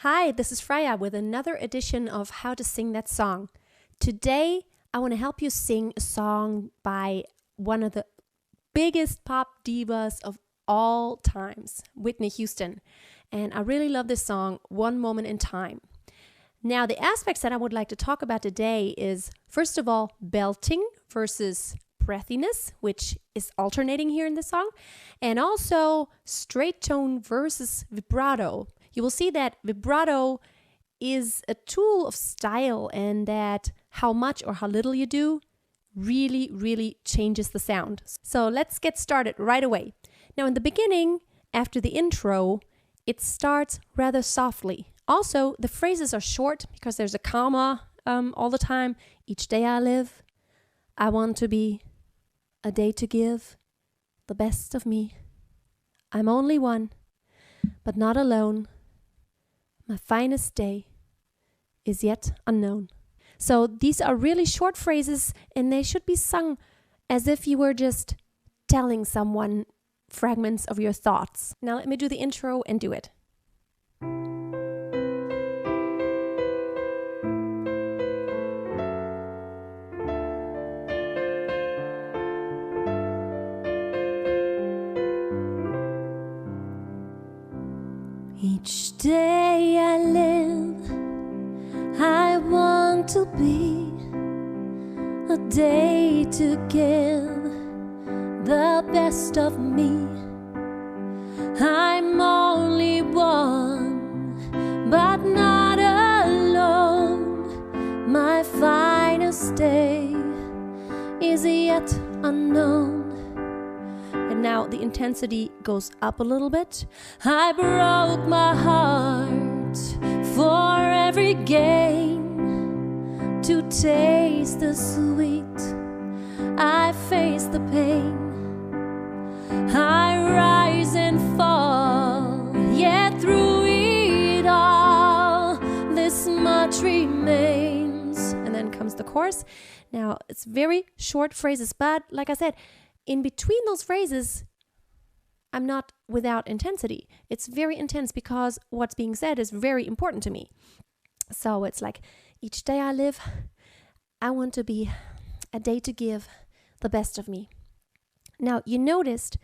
Hi, this is Freya with another edition of How to Sing That Song. Today, I want to help you sing a song by one of the biggest pop divas of all times, Whitney Houston. And I really love this song, One Moment in Time. Now, the aspects that I would like to talk about today is, first of all, belting versus breathiness, which is alternating here in the song, and also straight tone versus vibrato. You will see that vibrato is a tool of style and that how much or how little you do really changes the sound. So let's get started right away. Now in the beginning, after the intro, it starts rather softly. Also, the phrases are short because there's a comma all the time. Each day I live, I want to be a day to give, the best of me. I'm only one, but not alone. My finest day is yet unknown. So these are really short phrases and they should be sung as if you were just telling someone fragments of your thoughts. Now let me do the intro and do it. Each day I live, I want to be a day to give the best of me. I'm only one, but not alone. My finest day is yet unknown. And now the intensity goes up a little bit. I broke my heart for every gain. To taste the sweet, I face the pain. I rise and fall, yet through it all, this much remains. And then comes the chorus. Now it's very short phrases, but like I said, in between those phrases, I'm not without intensity. It's very intense because what's being said is very important to me. So it's like, each day I live, I want to be a day to give the best of me. Now, you noticed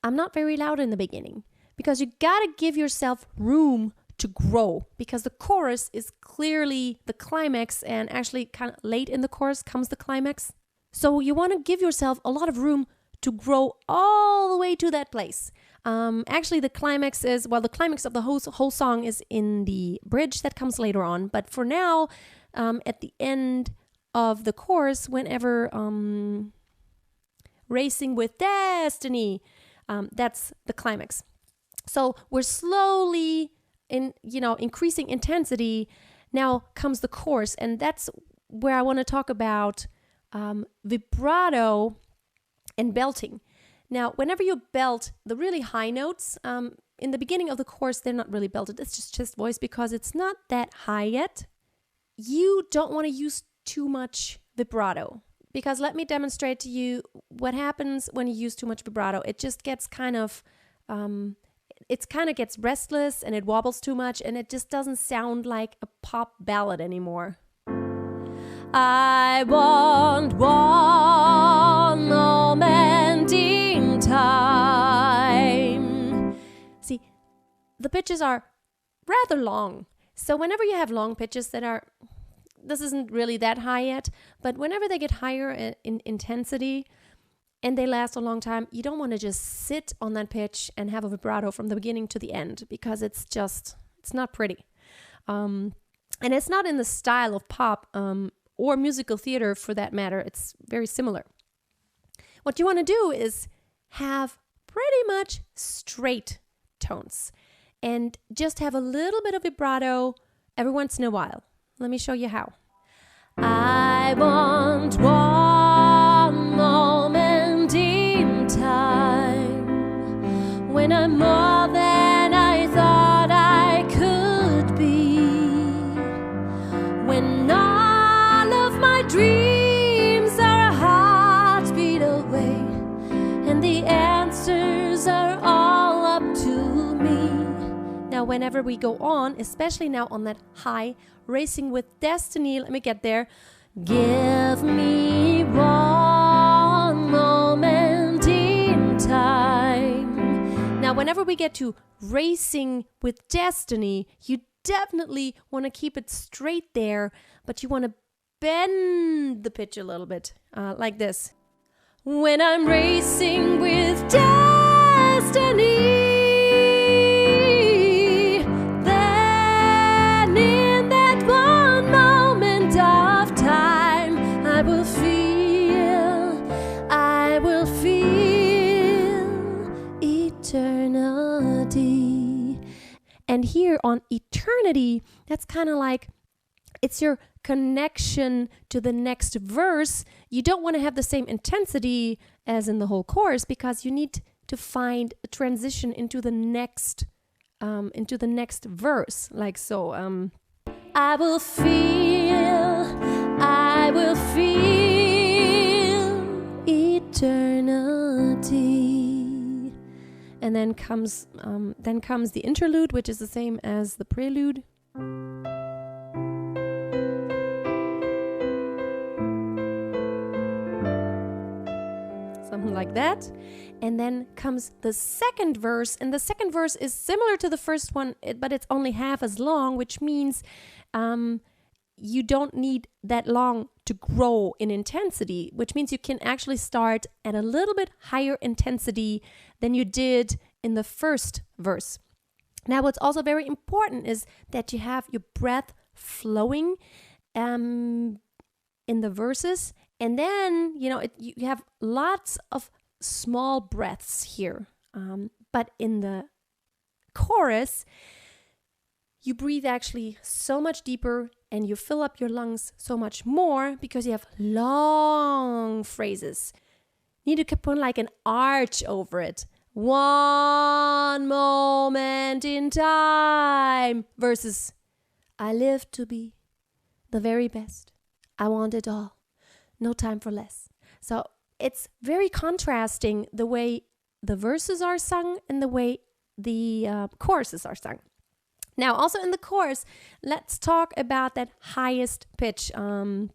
I'm not very loud in the beginning because you gotta give yourself room to grow because the chorus is clearly the climax and actually kind of late in the chorus comes the climax. So you want to give yourself a lot of room to grow all the way to that place. Actually, the climax of the whole song is in the bridge that comes later on. But for now, at the end of the chorus, whenever Racing with Destiny, that's the climax. So we're slowly increasing intensity. Now comes the chorus, and that's where I want to talk about vibrato and belting. Now, whenever you belt the really high notes, in the beginning of the chorus, they're not really belted. It's just chest voice because it's not that high yet. You don't want to use too much vibrato because let me demonstrate to you what happens when you use too much vibrato. It just gets gets restless and it wobbles too much and it just doesn't sound like a pop ballad anymore. I want one moment in time. See, the pitches are rather long. So whenever you have long pitches this isn't really that high yet, but whenever they get higher in intensity and they last a long time, you don't want to just sit on that pitch and have a vibrato from the beginning to the end because it's not pretty. And it's not in the style of pop, or musical theater for that matter. It's very similar. What you want to do is have pretty much straight tones and just have a little bit of vibrato every once in a while. Let me show you how. I want one moment in time when I'm more than I thought I could be, when dreams are a heartbeat away, and the answers are all up to me. Now, when whenever we go on, especially now on that high, racing with destiny. Let me get there. Give me one moment in time. Now, whenever we get to racing with destiny, you definitely want to keep it straight there, but you want to bend the pitch a little bit, like this. When I'm racing with destiny, then in that one moment of time, I will feel eternity. And here on eternity, that's kind of like, it's your connection to the next verse. You don't want to have the same intensity as in the whole chorus, because you need to find a transition into the next verse, like so. I will feel eternity. And then comes the interlude, which is the same as the prelude. Something like that. And then comes the second verse, and the second verse is similar to the first one, but it's only half as long, which means you don't need that long to grow in intensity, which means you can actually start at a little bit higher intensity than you did in the first verse. Now, what's also very important is that you have your breath flowing in the verses, and then, you have lots of small breaths here. But in the chorus, you breathe actually so much deeper and you fill up your lungs so much more because you have long phrases. You need to put like an arch over it. One moment in time versus I live to be the very best. I want it all. No time for less. So it's very contrasting the way the verses are sung and the way the choruses are sung. Now, also in the chorus, let's talk about that highest pitch. I'm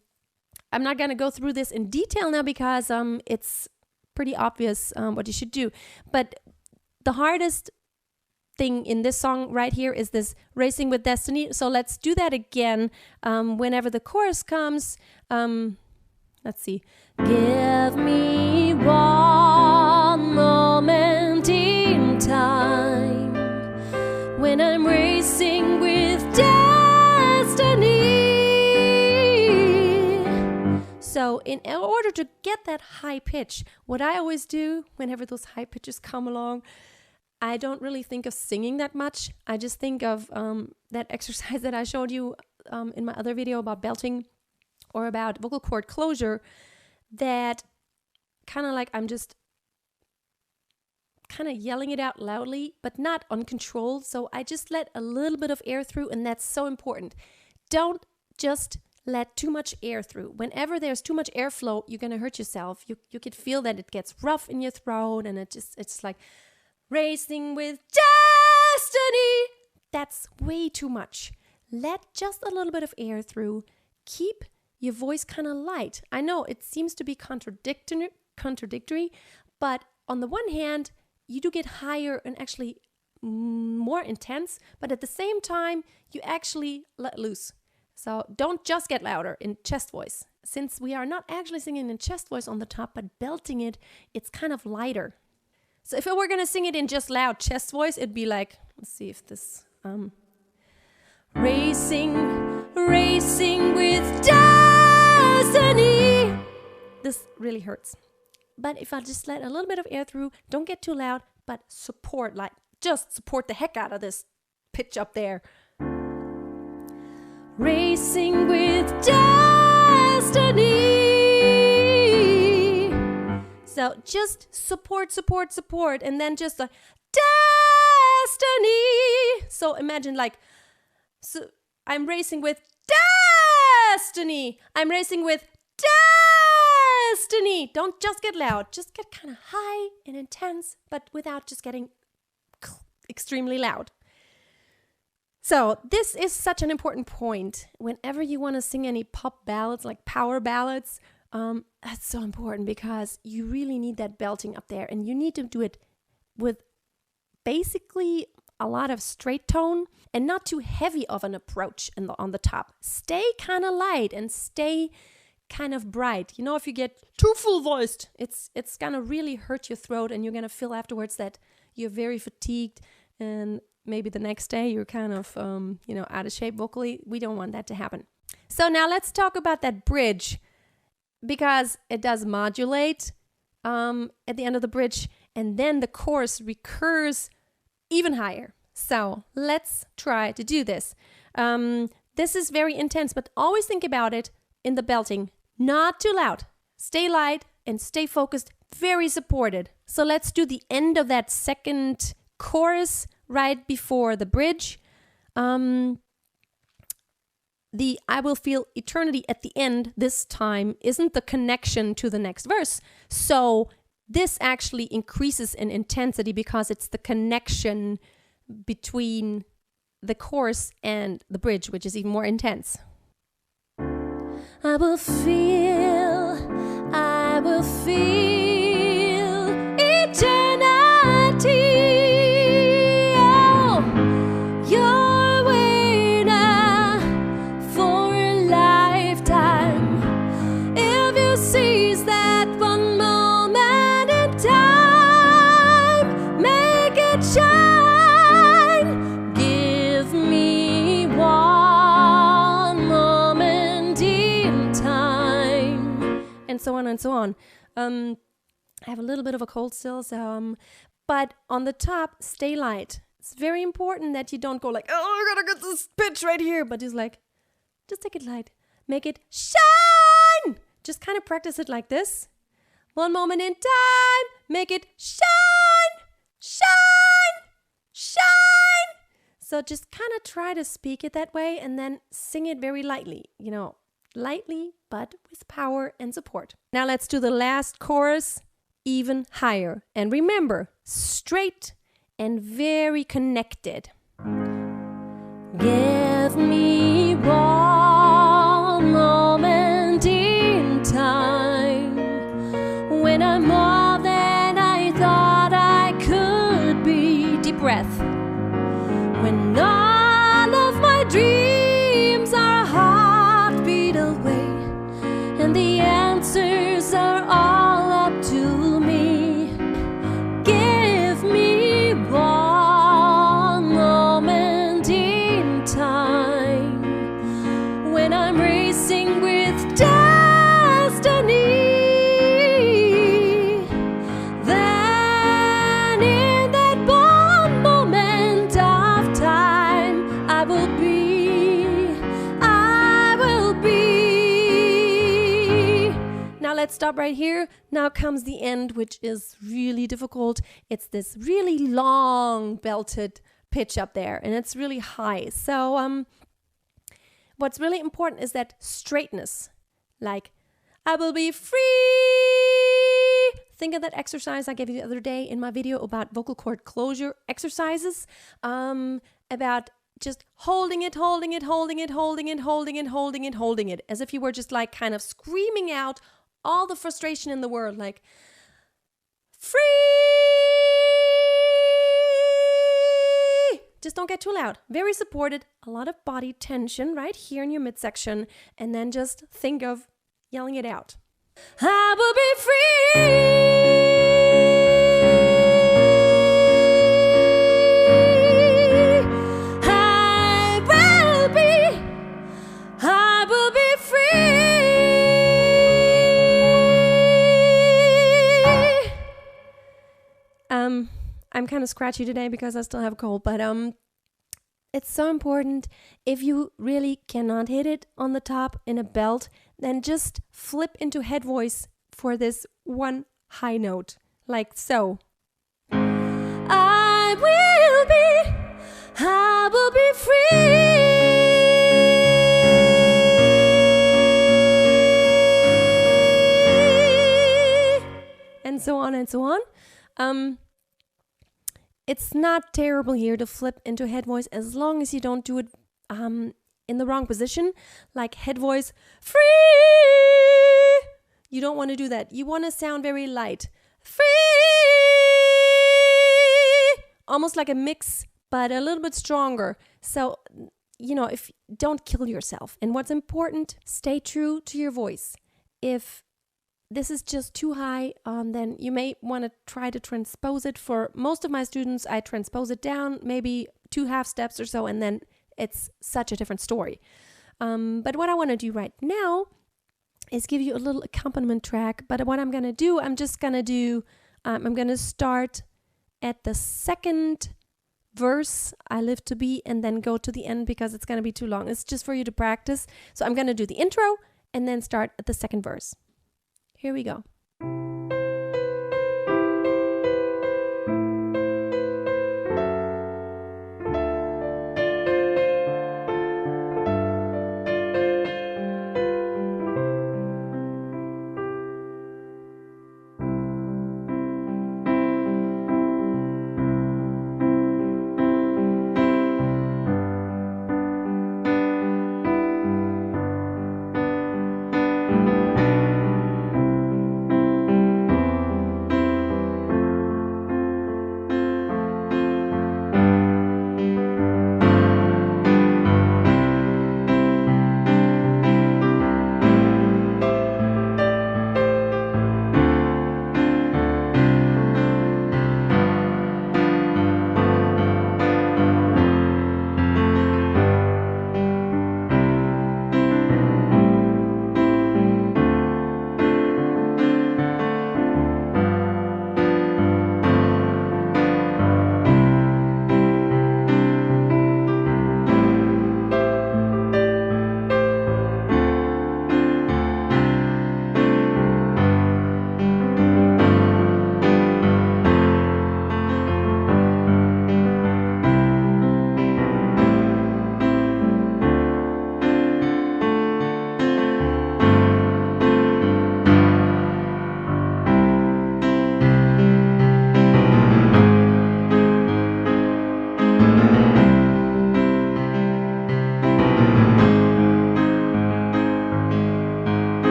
not going to go through this in detail now because it's pretty obvious what you should do. But the hardest thing in this song right here is this Racing with Destiny. So let's do that again. Whenever the chorus comes, let's see. Give me one moment in time when I'm racing with destiny. So in order to get that high pitch, what I always do whenever those high pitches come along, I don't really think of singing that much. I just think of that exercise that I showed you in my other video about belting or about vocal cord closure, that kind of like I'm just kind of yelling it out loudly, but not uncontrolled. So I just let a little bit of air through, and that's so important. Don't just let too much air through. Whenever there's too much airflow, you're gonna hurt yourself. You could feel that it gets rough in your throat, and it's like racing with destiny. That's way too much. Let just a little bit of air through. Keep your voice kind of light. I know it seems to be contradictory, but on the one hand, you do get higher and actually more intense, but at the same time, you actually let loose. So don't just get louder in chest voice. Since we are not actually singing in chest voice on the top, but belting it, it's kind of lighter. So if I were going to sing it in just loud chest voice, it'd be like, let's see if this, racing with destiny. This really hurts. But if I just let a little bit of air through, don't get too loud, but just support the heck out of this pitch up there. Racing with destiny. So just support, and then just like destiny. So imagine so I'm racing with destiny. I'm racing with destiny. Don't just get loud. Just get kind of high and intense, but without just getting extremely loud. So this is such an important point. Whenever you want to sing any pop ballads, like power ballads, that's so important because you really need that belting up there, and you need to do it with basically a lot of straight tone and not too heavy of an approach on the top. Stay kind of light and stay kind of bright. You know, if you get too full voiced, it's gonna really hurt your throat, and you're gonna feel afterwards that you're very fatigued, and maybe the next day you're kind of out of shape vocally. We don't want that to happen. So now let's talk about that bridge, because it does modulate at the end of the bridge, and then the chorus recurs even higher. So let's try to do this. This is very intense, but always think about it in the belting. Not too loud. Stay light and stay focused, very supported. So let's do the end of that second chorus right before the bridge. The I will feel eternity at the end this time isn't the connection to the next verse. So this actually increases in intensity because it's the connection between the chorus and the bridge, which is even more intense. I will feel eternity. Oh, you're waiting for a lifetime. If you seize that one moment in time, make it shine. Give me one moment in time. And so on and so on. I have a little bit of a cold still, so but on the top, stay light. It's very important that you don't go like, oh, I gotta get this pitch right here, but just take it light. Make it shine. Just kind of practice it like this. One moment in time, make it shine, shine, shine. So just kind of try to speak it that way and then sing it very lightly, lightly, but with power and support. Now let's do the last chorus even higher. And remember, straight and very connected. Give me one moment in time when I'm more than I thought I could be. Deep breath. When all of my dreams are a heartbeat away, and the answers are all up to me. Give me one moment in time when I'm racing with destiny. Then in that one moment of time, I will be. Now let's stop right here. Now comes the end, which is really difficult. It's this really long belted pitch up there, and it's really high. So what's really important is that straightness. Like, I will be free. Think of that exercise I gave you the other day in my video about vocal cord closure exercises. About just holding it, as if you were just like kind of screaming out all the frustration in the world, like, free! Just don't get too loud. Very supported, a lot of body tension right here in your midsection, and then just think of yelling it out. I will be free. I will be free. I'm kind of scratchy today because I still have a cold, but it's so important. If you really cannot hit it on the top in a belt, then just flip into head voice for this one high note, like so. I will be free. And so on and so on. it's not terrible here to flip into head voice as long as you don't do it in the wrong position, like head voice, free. You don't want to do that. You want to sound very light. Free. Almost like a mix, but a little bit stronger. So, if don't kill yourself. And what's important, stay true to your voice. If this is just too high, then you may want to try to transpose it. For most of my students, I transpose it down, maybe 2 half steps or so, and then it's such a different story. But what I want to do right now is give you a little accompaniment track. But what I'm going to do, I'm going to start at the second verse, I live to be, and then go to the end because it's going to be too long. It's just for you to practice. So I'm going to do the intro and then start at the second verse. Here we go.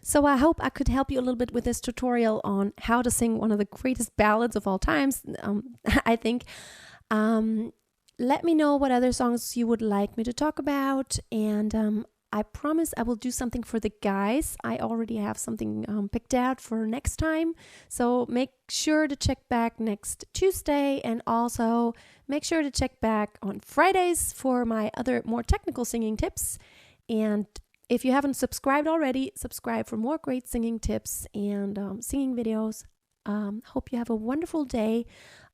So I hope I could help you a little bit with this tutorial on how to sing one of the greatest ballads of all times, I think. Let me know what other songs you would like me to talk about, and I promise I will do something for the guys. I already have something picked out for next time, so make sure to check back next Tuesday, and also make sure to check back on Fridays for my other more technical singing tips. And if you haven't subscribed already, subscribe for more great singing tips and singing videos. Hope you have a wonderful day.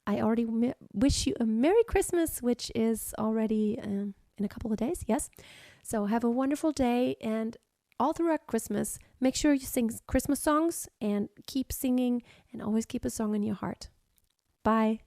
I already wish you a Merry Christmas, which is already in a couple of days. Yes. So have a wonderful day, and all throughout Christmas, make sure you sing Christmas songs and keep singing, and always keep a song in your heart. Bye.